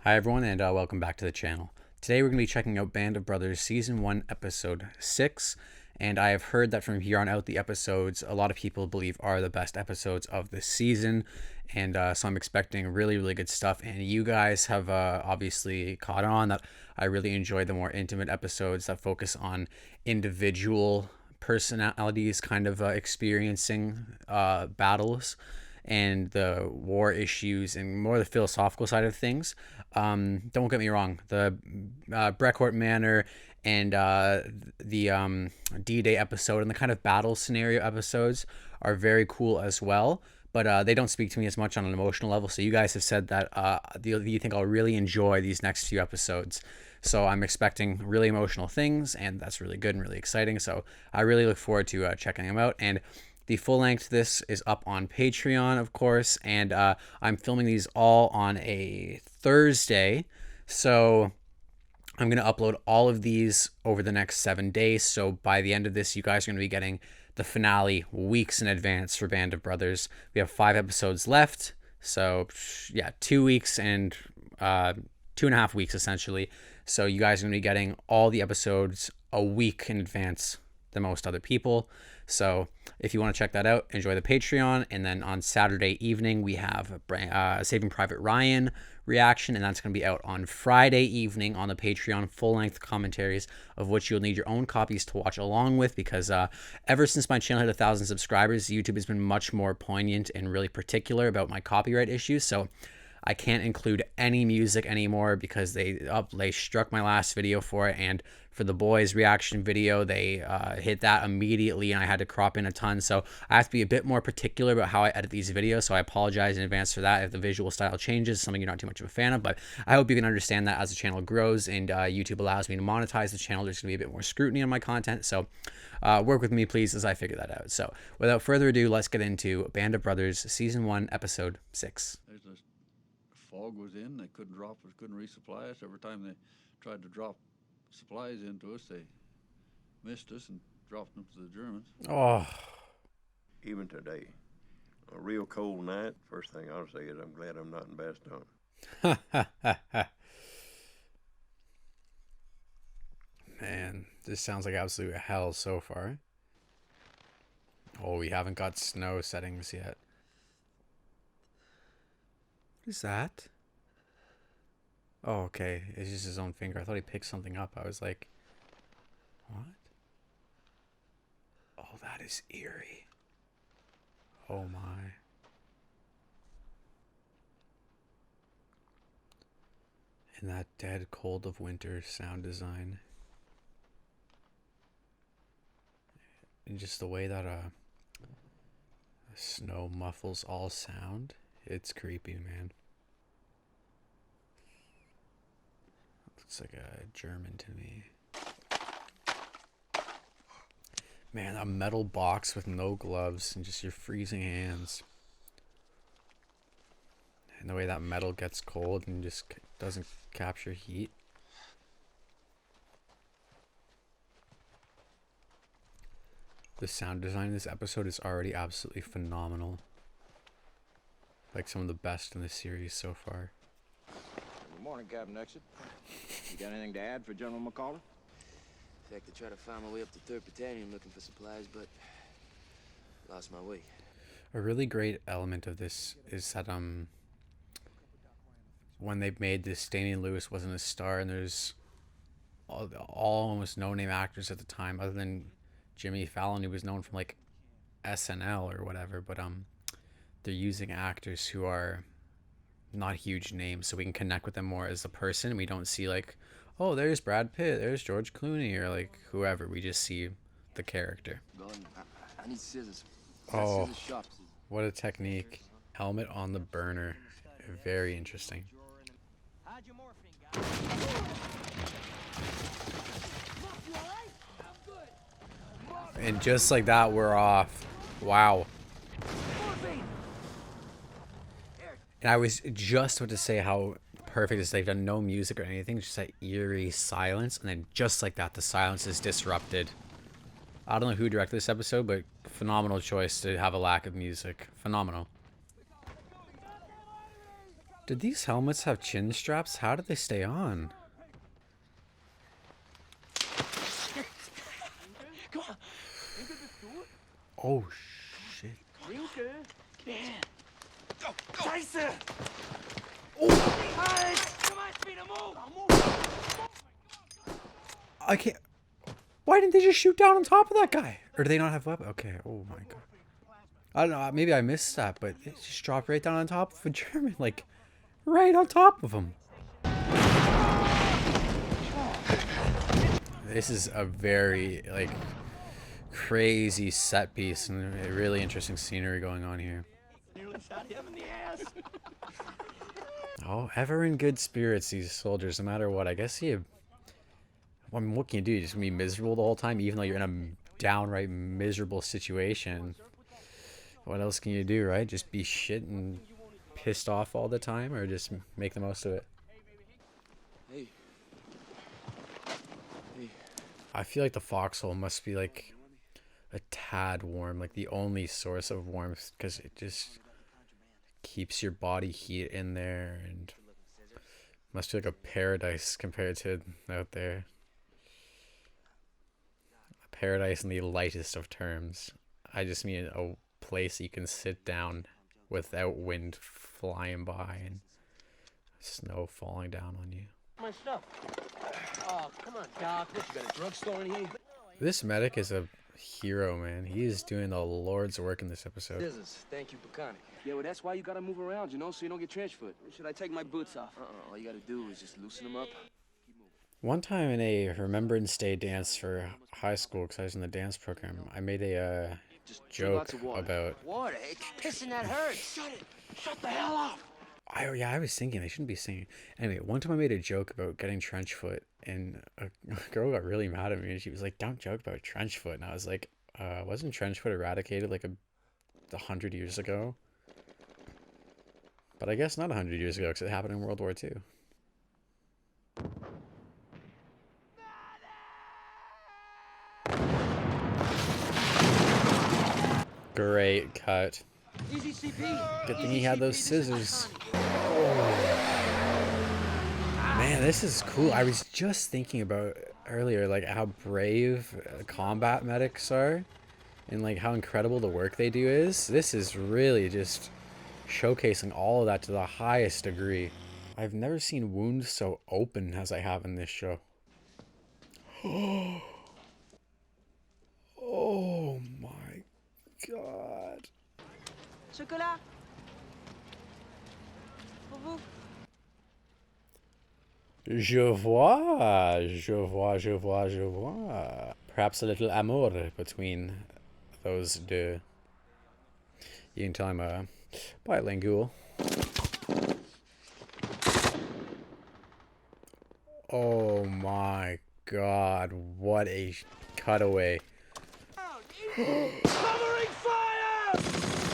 Hi everyone, and welcome back to the channel. Today we're going to be checking out Band of Brothers Season 1, Episode 6, and I have heard that from here on out the episodes a lot of people believe are the best episodes of the season, and so I'm expecting really good stuff, and you guys have obviously caught on that I really enjoy the more intimate episodes that focus on individual personalities kind of experiencing battles and the war issues and more the philosophical side of things. Don't get me wrong, the Breckort Manor and the D-Day episode and the kind of battle scenario episodes are very cool as well. But they don't speak to me as much on an emotional level. So you guys have said that you think I'll really enjoy these next few episodes. So I'm expecting really emotional things, and that's really good and really exciting. So I really look forward to checking them out. And the full length this is up on Patreon, of course, and I'm filming these all on a Thursday. So I'm going to upload all of these over the next 7 days. So by the end of this, you guys are going to be getting the finale weeks in advance for Band of Brothers. We have 5 episodes left. So yeah, 2 weeks and 2.5 weeks essentially. So you guys are going to be getting all the episodes a week in advance than most other people. So if you want to check that out, enjoy the Patreon. And then on Saturday evening, we have Saving Private Ryan reaction, and that's going to be out on Friday evening on the Patreon, full-length commentaries of which you'll need your own copies to watch along with, because ever since my channel hit 1,000 subscribers, YouTube has been much more poignant and really particular about my copyright issues. So I can't include any music anymore because they struck my last video for it, and for the boys reaction video they hit that immediately, and I had to crop in a ton. So I have to be a bit more particular about how I edit these videos, so I apologize in advance for that if the visual style changes, something you're not too much of a fan of. But I hope you can understand that as the channel grows and YouTube allows me to monetize the channel, there's going to be a bit more scrutiny on my content. So work with me please as I figure that out. So without further ado, let's get into Band of Brothers Season 1 Episode 6. Fog was in, they couldn't resupply us. Every time they tried to drop supplies into us, they missed us and dropped them to the Germans. Oh. Even today, a real cold night, first thing I'll say is I'm glad I'm not in Bastogne. Man, this sounds like absolute hell so far. Oh, we haven't got snow settings yet. What is that? Oh, okay. It's just his own finger. I thought he picked something up. I was like, what? Oh, that is eerie. Oh my. And that dead cold of winter sound design. And just the way that the snow muffles all sound. It's creepy, man. Looks like a German to me. Man, a metal box with no gloves and just your freezing hands. And the way that metal gets cold and just doesn't capture heat. The sound design in this episode is already absolutely phenomenal. Like some of the best in the series so far. Good morning, Captain Exit. You got anything to add for General McCauley? In fact, I tried to find my way up to 3rd Battalion looking for supplies, but lost my way. A really great element of this is that when they made this, Damian Lewis wasn't a star, and there's all almost no-name actors at the time, other than Jimmy Fallon, who was known from like SNL or whatever. But they're using actors who are not huge names so we can connect with them more as a person. We don't see like, oh, there's Brad Pitt, there's George Clooney, or like whoever. We just see the character. I need scissors. Oh, what a technique. Helmet on the burner. Very interesting. And just like that, we're off. Wow. And I was just about to say how perfect it is. They've done no music or anything, just that eerie silence. And then just like that, the silence is disrupted. I don't know who directed this episode, but phenomenal choice to have a lack of music. Phenomenal. Did these helmets have chin straps? How did they stay on? Oh shit. I can't. Why didn't they just shoot down on top of that guy? Or do they not have weapons? Okay. Oh my god. I don't know. Maybe I missed that, but it just dropped right down on top of a German, like right on top of him. This is a very like crazy set piece and a really interesting scenery going on here. Oh, ever in good spirits, these soldiers, no matter what. I guess you. I mean, what can you do? You're just gonna be miserable the whole time, even though you're in a downright miserable situation. What else can you do, right? Just be shit and pissed off all the time, or just make the most of it? Hey. Hey. I feel like the foxhole must be like a tad warm, like the only source of warmth, because it just keeps your body heat in there, and must be like a paradise compared to out there. A paradise in the lightest of terms. I just mean a place you can sit down without wind flying by and snow falling down on you. My stuff. Oh, come on, Doc. What, you got a drugstore in here? This medic is a hero, man. He is doing the Lord's work in this episode. Business. Thank you, Bastogne. Yeah, well, that's why you gotta move around, you know, so you don't get transferred. Should I take my boots off? All you gotta do is just loosen them up. One time in a Remembrance Day dance for high school, because I was in the dance program, I made a Just drink joke lots of water. about... Water? It's pissing that hurts. Shut it. Shut the hell up. I was thinking they shouldn't be singing. Anyway, one time I made a joke about getting trench foot, and a girl got really mad at me, and she was like, "Don't joke about trench foot." And I was like, wasn't trench foot eradicated like 100 years ago? But I guess not 100 years ago, because it happened in World War II. Great cut. Easy CP. Good thing he had those scissors. Man, this is cool. I was just thinking about earlier, like how brave combat medics are, and like how incredible the work they do is. This is really just showcasing all of that to the highest degree. I've never seen wounds so open as I have in this show. Oh my god. Chocolat. Pour vous. Je vois, je vois, je vois, je vois. Perhaps a little amour between those two. You can tell I'm a bilingual. Oh my god, what a cutaway.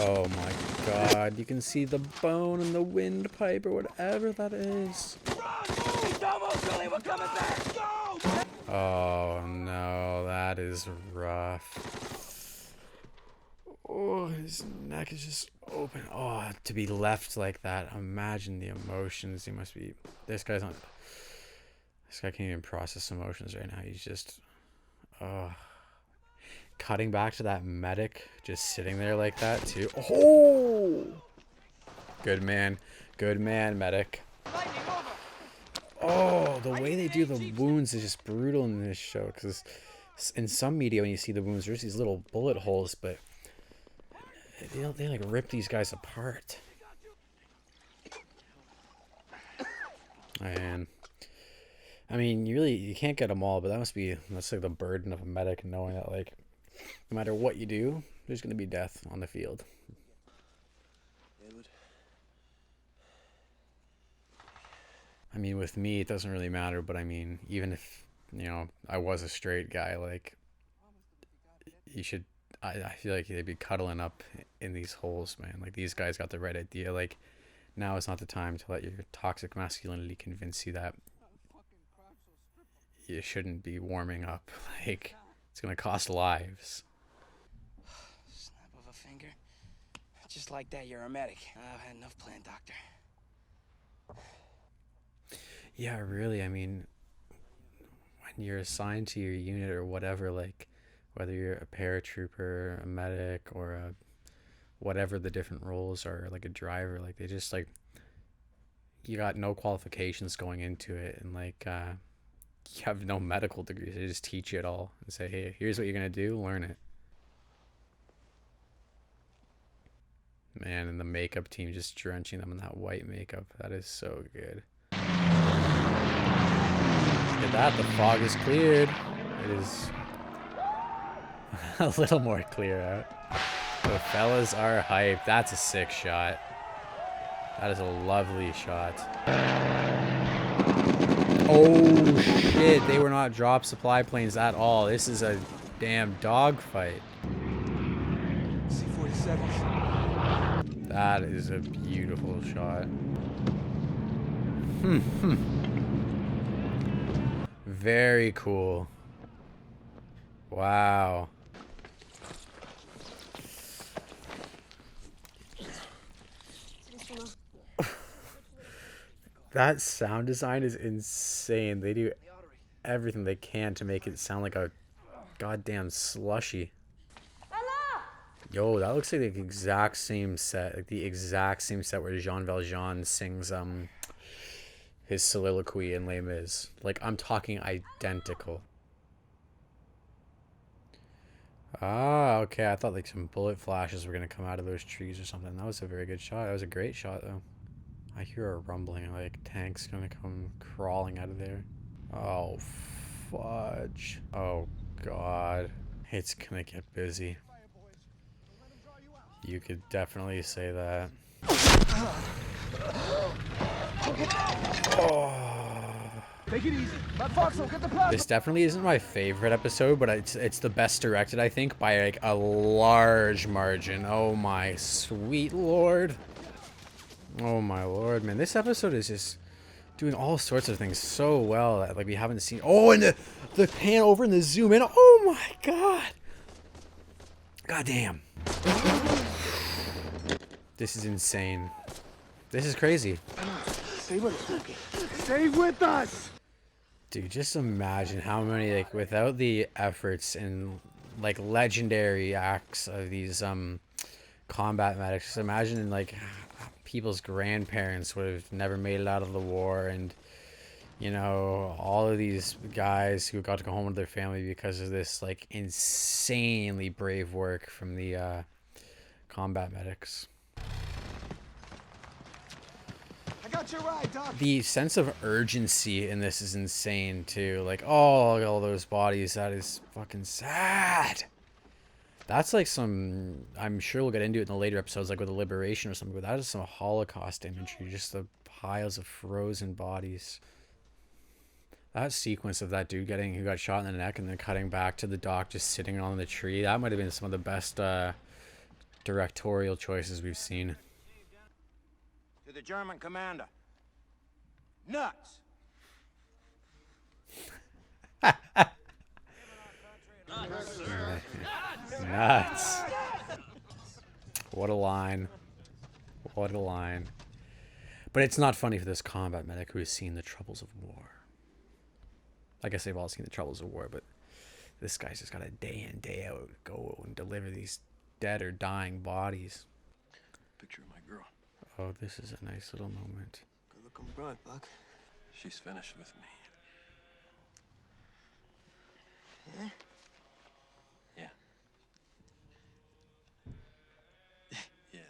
Oh my god, you can see the bone in the windpipe or whatever that is. Oh no, that is rough. Oh, his neck is just open. Oh, to be left like that. Imagine the emotions he must be. This guy can't even process emotions right now. He's just, cutting back to that medic just sitting there like that too. Oh, good man, medic. Oh, the way they do the wounds is just brutal in this show, because in some media when you see the wounds there's these little bullet holes, but they like rip these guys apart. And I mean, you can't get them all, but that's like the burden of a medic, knowing that like no matter what you do, there's gonna be death on the field. I mean, with me, it doesn't really matter, but I mean, even if, I was a straight guy, like, I feel like they'd be cuddling up in these holes, man. Like, these guys got the right idea. Like, now is not the time to let your toxic masculinity convince you that you shouldn't be warming up. Like, it's gonna cost lives. Snap of a finger. Just like that, you're a medic. I had enough plan, doctor. Yeah, really. I mean, when you're assigned to your unit or whatever, like whether you're a paratrooper, a medic, or a whatever the different roles are, like a driver, like they just like you got no qualifications going into it, and like you have no medical degrees. They just teach you it all and say, hey, here's what you're gonna do, learn it. Man, and the makeup team just drenching them in that white makeup. That is so good. Look at that, the fog is cleared. It is a little more clear out. The fellas are hyped. That's a sick shot. That is a lovely shot. Oh shit, they were not drop supply planes at all. This is a damn dogfight. C-47s. That is a beautiful shot. Very cool. Wow. That sound design is insane. They do everything they can to make it sound like a goddamn slushy. Yo, that looks like the exact same set, like the exact same set where Jean Valjean sings his soliloquy in Les Mis. Like, I'm talking identical. Ah, okay. I thought like some bullet flashes were gonna come out of those trees or something. That was a very good shot. That was a great shot though. I hear a rumbling, like tanks gonna come crawling out of there. Oh, fudge. Oh, God. It's gonna get busy. You could definitely say that. Oh. Take it easy. Foxhole, get the plasma. This definitely isn't my favorite episode, but it's the best directed, I think, by like a large margin. Oh my sweet lord. Oh my lord, man. This episode is just doing all sorts of things so well that like we haven't seen. Oh, and the pan over and the zoom in. Oh my god. God damn. This is insane. This is crazy. Stay with us. Dude, just imagine how many, like, without the efforts and like legendary acts of these combat medics, just imagine like people's grandparents would have never made it out of the war, and you know, all of these guys who got to go home with their family because of this like insanely brave work from the combat medics. Got your ride, Doc. The sense of urgency in this is insane too. Like, oh, look at all those bodies. That is fucking sad. That's like some, I'm sure we'll get into it in the later episodes, like with the Liberation or something, but that is some Holocaust imagery. Just the piles of frozen bodies. That sequence of that dude who got shot in the neck and then cutting back to the doc just sitting on the tree, that might have been some of the best directorial choices we've seen. To the German commander. Nuts! Nuts. What a line. What a line. But it's not funny for this combat medic who has seen the troubles of war. I guess they've all seen the troubles of war, but this guy's just got to day in, day out go and deliver these dead or dying bodies. Picture of my girl. Oh, this is a nice little moment. Good looking bride, Buck. She's finished with me. Yeah? Yeah. Yeah.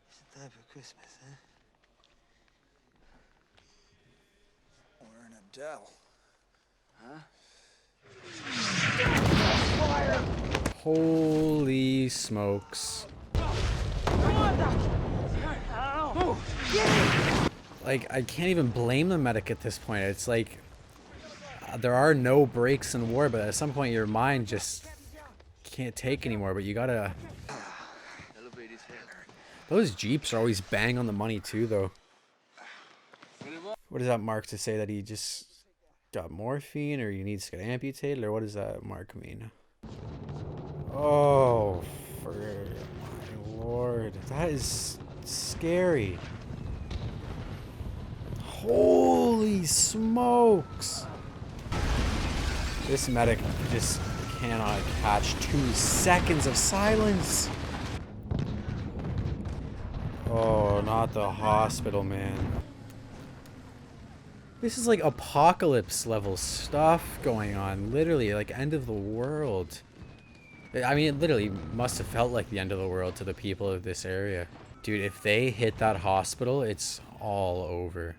It's the time for Christmas, huh? We're in a dell. Huh? Holy smokes. Like, I can't even blame the medic at this point. It's like, there are no breaks in war, but at some point your mind just can't take anymore, but you gotta... Those Jeeps are always bang on the money too, though. What does that mark to say that he just got morphine, or he needs to get amputated, or what does that mark mean? Oh, for my lord. That is scary. Holy smokes. This medic just cannot catch 2 seconds of silence. Oh, not the hospital, man. This is like apocalypse level stuff going on. Literally, like end of the world. I mean, it literally must have felt like the end of the world to the people of this area. Dude, if they hit that hospital, it's all over.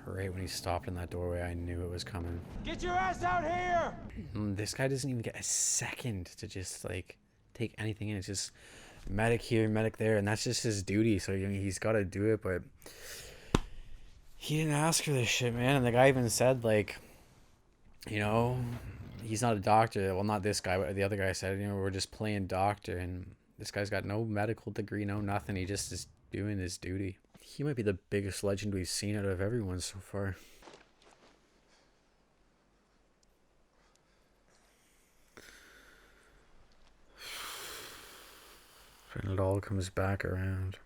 Right when he stopped in that doorway, I knew it was coming. Get your ass out here! This guy doesn't even get a second to just, like, take anything in. It's just medic here, medic there, and that's just his duty, so he's got to do it, but he didn't ask for this shit, man. And the guy even said, like, you know, he's not a doctor. Well, not this guy, but the other guy said, you know, we're just playing doctor, and this guy's got no medical degree, no nothing. He just is doing his duty. He might be the biggest legend we've seen out of everyone so far. And it all comes back around.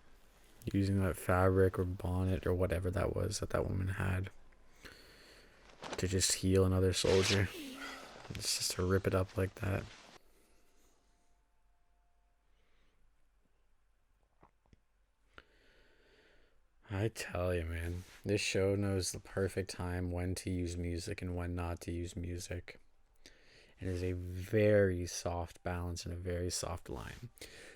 Using that fabric or bonnet or whatever that was that that woman had to just heal another soldier. It's just to rip it up like that. I tell you, man, this show knows the perfect time when to use music and when not to use music. It is a very soft balance and a very soft line.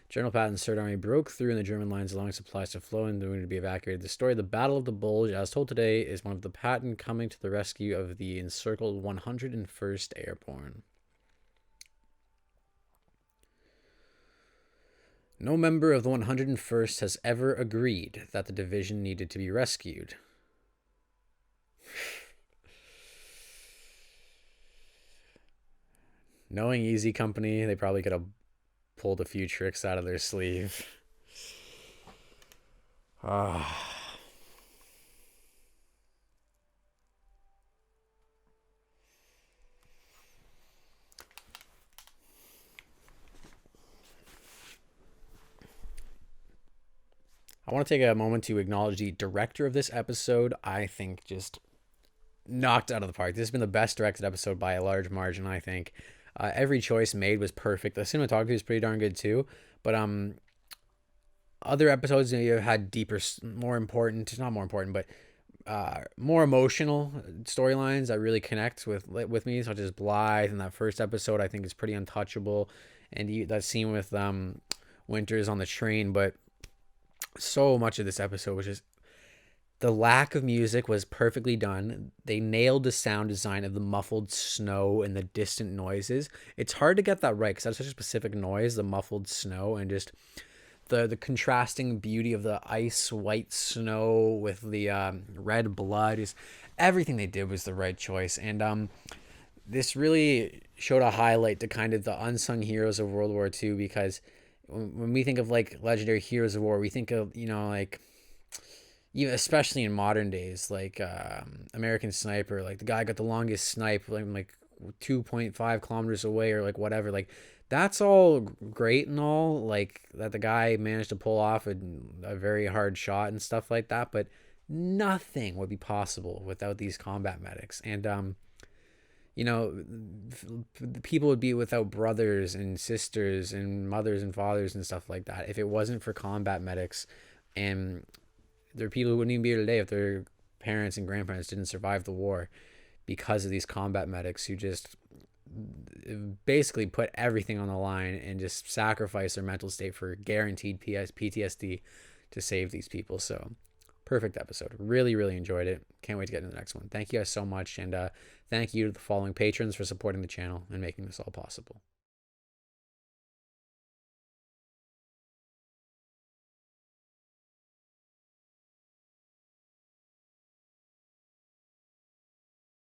General Patton's Third Army broke through in the German lines, allowing supplies to flow and the wounded to be evacuated. The story of the Battle of the Bulge, as told today, is one of the Patton coming to the rescue of the encircled 101st Airborne. No member of the 101st has ever agreed that the division needed to be rescued. Knowing Easy Company, they probably could have pulled a few tricks out of their sleeve. Ah. I want to take a moment to acknowledge the director of this episode. I think just knocked out of the park. This has been the best directed episode by a large margin, I think. Every choice made was perfect. The cinematography is pretty darn good too. But other episodes, you know, had deeper, more important, not more important, but more emotional storylines that really connect with me, such as Blythe. And that first episode, I think, is pretty untouchable. And that scene with Winters on the train, but so much of this episode was just the lack of music was perfectly done. They nailed the sound design of the muffled snow and the distant noises. It's hard to get that right because that's such a specific noise, the muffled snow, and just the contrasting beauty of the ice white snow with the red blood. Is everything they did was the right choice. And this really showed a highlight to kind of the unsung heroes of World War II, because when we think of like legendary heroes of war, we think of, you know, like, even especially in modern days, like American Sniper, like the guy got the longest snipe, like 2.5 kilometers away, or like whatever. Like that's all great and all, like that the guy managed to pull off a very hard shot and stuff like that. But nothing would be possible without these combat medics. And you know, people would be without brothers and sisters and mothers and fathers and stuff like that if it wasn't for combat medics. And there are people who wouldn't even be here today if their parents and grandparents didn't survive the war, because of these combat medics who just basically put everything on the line and just sacrifice their mental state for guaranteed PTSD to save these people. So perfect episode. Really, really enjoyed it. Can't wait to get into the next one. Thank you guys so much. And thank you to the following patrons for supporting the channel and making this all possible.